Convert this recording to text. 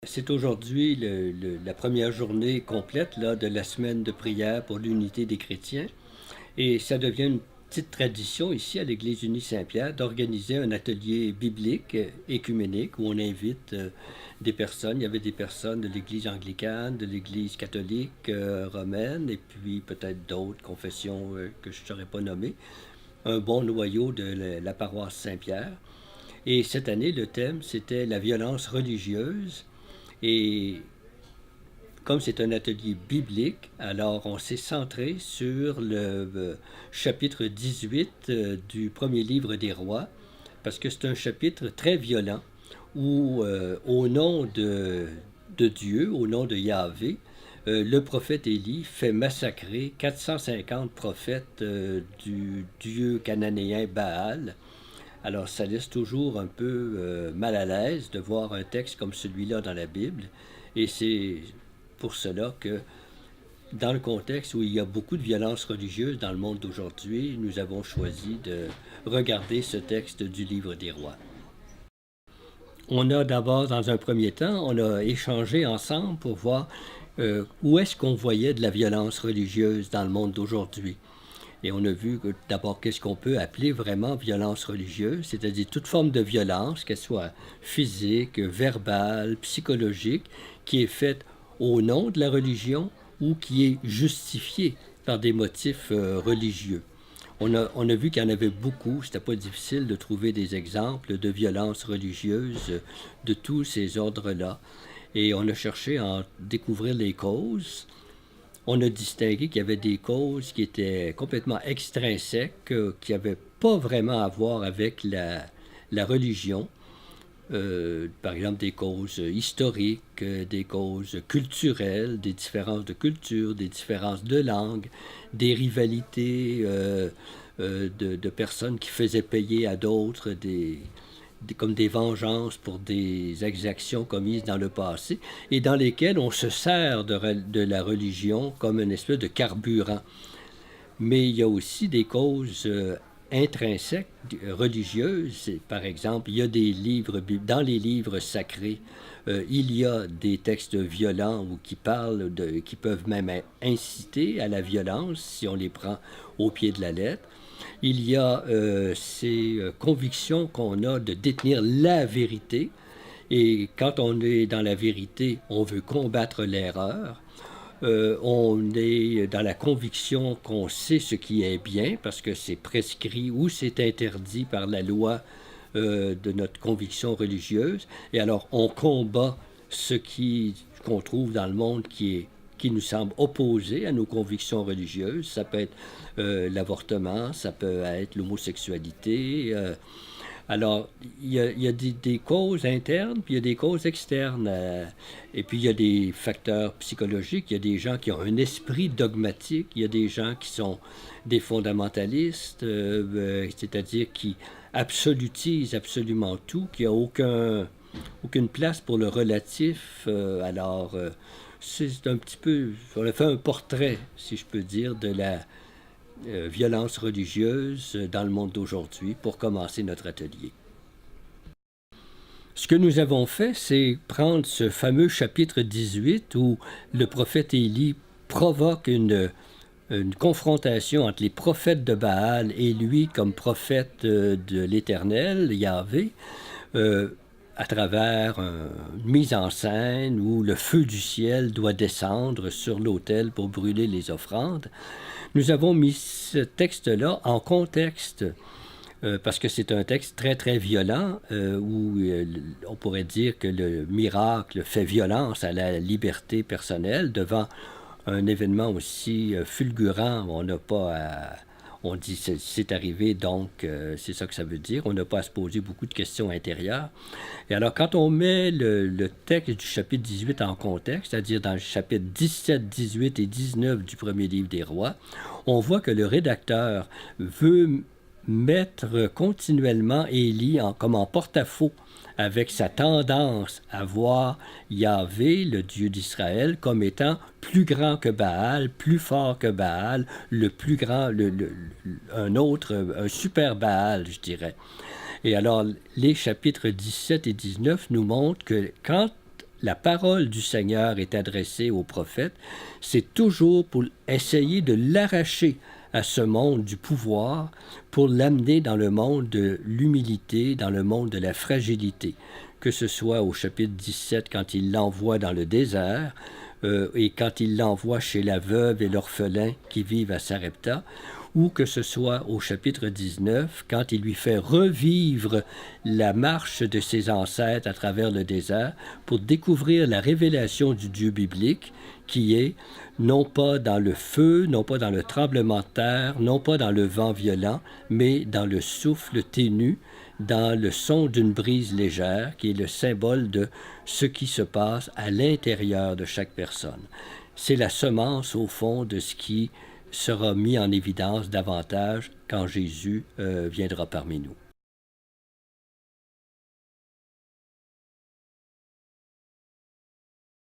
C'est aujourd'hui la première journée complète là, de la semaine de prière pour l'unité des chrétiens. Et ça devient une petite tradition ici à l'Église unie Saint-Pierre d'organiser un atelier biblique écuménique où on invite des personnes. Il y avait des personnes de l'Église anglicane, de l'Église catholique romaine et puis peut-être d'autres confessions que je ne saurais pas nommer. Un bon noyau de la paroisse Saint-Pierre. Et cette année, le thème, c'était la violence religieuse. Et comme c'est un atelier biblique, alors on s'est centré sur le chapitre 18 du premier livre des rois, parce que c'est un chapitre très violent où, au nom de Dieu, au nom de Yahvé, le prophète Élie fait massacrer 450 prophètes du dieu cananéen Baal. Alors ça laisse toujours un peu mal à l'aise de voir un texte comme celui-là dans la Bible. Et c'est pour cela que dans le contexte où il y a beaucoup de violences religieuses dans le monde d'aujourd'hui, nous avons choisi de regarder ce texte du livre des rois. On a d'abord, dans un premier temps, on a échangé ensemble pour voir où est-ce qu'on voyait de la violence religieuse dans le monde d'aujourd'hui. Et on a vu que d'abord qu'est-ce qu'on peut appeler vraiment violence religieuse, c'est-à-dire toute forme de violence, qu'elle soit physique, verbale, psychologique, qui est faite au nom de la religion ou qui est justifiée par des motifs religieux. On a vu qu'il y en avait beaucoup, c'était pas difficile de trouver des exemples de violences religieuses de tous ces ordres-là. Et on a cherché à en découvrir les causes. On a distingué qu'il y avait des causes qui étaient complètement extrinsèques, qui n'avaient pas vraiment à voir avec la religion. Par exemple, des causes historiques, des causes culturelles, des différences de culture, des différences de langue, des rivalités de personnes qui faisaient payer à d'autres comme des vengeances pour des exactions commises dans le passé, et dans lesquelles on se sert de la religion comme une espèce de carburant. Mais il y a aussi des causes intrinsèques religieuses. Par exemple, il y a des livres, dans les livres sacrés, il y a des textes violents ou qui peuvent même inciter à la violence si on les prend au pied de la lettre. Il y a ces convictions qu'on a de détenir la vérité. Et quand on est dans la vérité, on veut combattre l'erreur. On est dans la conviction qu'on sait ce qui est bien parce que c'est prescrit ou c'est interdit par la loi de notre conviction religieuse. Et alors, on combat qu'on trouve dans le monde qui nous semble opposé à nos convictions religieuses. Ça peut être l'avortement, ça peut être l'homosexualité. Alors, il y a des causes internes, puis il y a des causes externes. Et puis, il y a des facteurs psychologiques. Il y a des gens qui ont un esprit dogmatique. Il y a des gens qui sont des fondamentalistes, c'est-à-dire qui absolutisent absolument tout, qui n'ont aucune place pour le relatif. C'est un petit peu... On a fait un portrait, si je peux dire, de la violence religieuse dans le monde d'aujourd'hui pour commencer notre atelier. Ce que nous avons fait, c'est prendre ce fameux chapitre 18 où le prophète Élie provoque une confrontation entre les prophètes de Baal et lui comme prophète de l'Éternel, Yahvé, à travers une mise en scène où le feu du ciel doit descendre sur l'autel pour brûler les offrandes. Nous avons mis ce texte-là en contexte parce que c'est un texte très, très violent où on pourrait dire que le miracle fait violence à la liberté personnelle devant un événement aussi fulgurant. On n'a pas à... On dit c'est arrivé, donc c'est ça que ça veut dire. On n'a pas à se poser beaucoup de questions intérieures. Et alors, quand on met le texte du chapitre 18 en contexte, c'est-à-dire dans le chapitre 17, 18 et 19 du premier livre des rois, on voit que le rédacteur veut mettre continuellement Élie comme en porte-à-faux avec sa tendance à voir Yahvé, le Dieu d'Israël, comme étant plus grand que Baal, plus fort que Baal, le plus grand, un super Baal, je dirais. Et alors, les chapitres 17 et 19 nous montrent que quand la parole du Seigneur est adressée au prophète, c'est toujours pour essayer de l'arracher à ce monde du pouvoir, pour l'amener dans le monde de l'humilité, dans le monde de la fragilité, que ce soit au chapitre 17 quand il l'envoie dans le désert, et quand il l'envoie chez la veuve et l'orphelin qui vivent à Sarepta, ou que ce soit au chapitre 19, quand il lui fait revivre la marche de ses ancêtres à travers le désert pour découvrir la révélation du Dieu biblique qui est non pas dans le feu, non pas dans le tremblement de terre, non pas dans le vent violent, mais dans le souffle ténu, dans le son d'une brise légère, qui est le symbole de ce qui se passe à l'intérieur de chaque personne. C'est la semence, au fond, de ce qui sera mis en évidence davantage quand Jésus viendra parmi nous.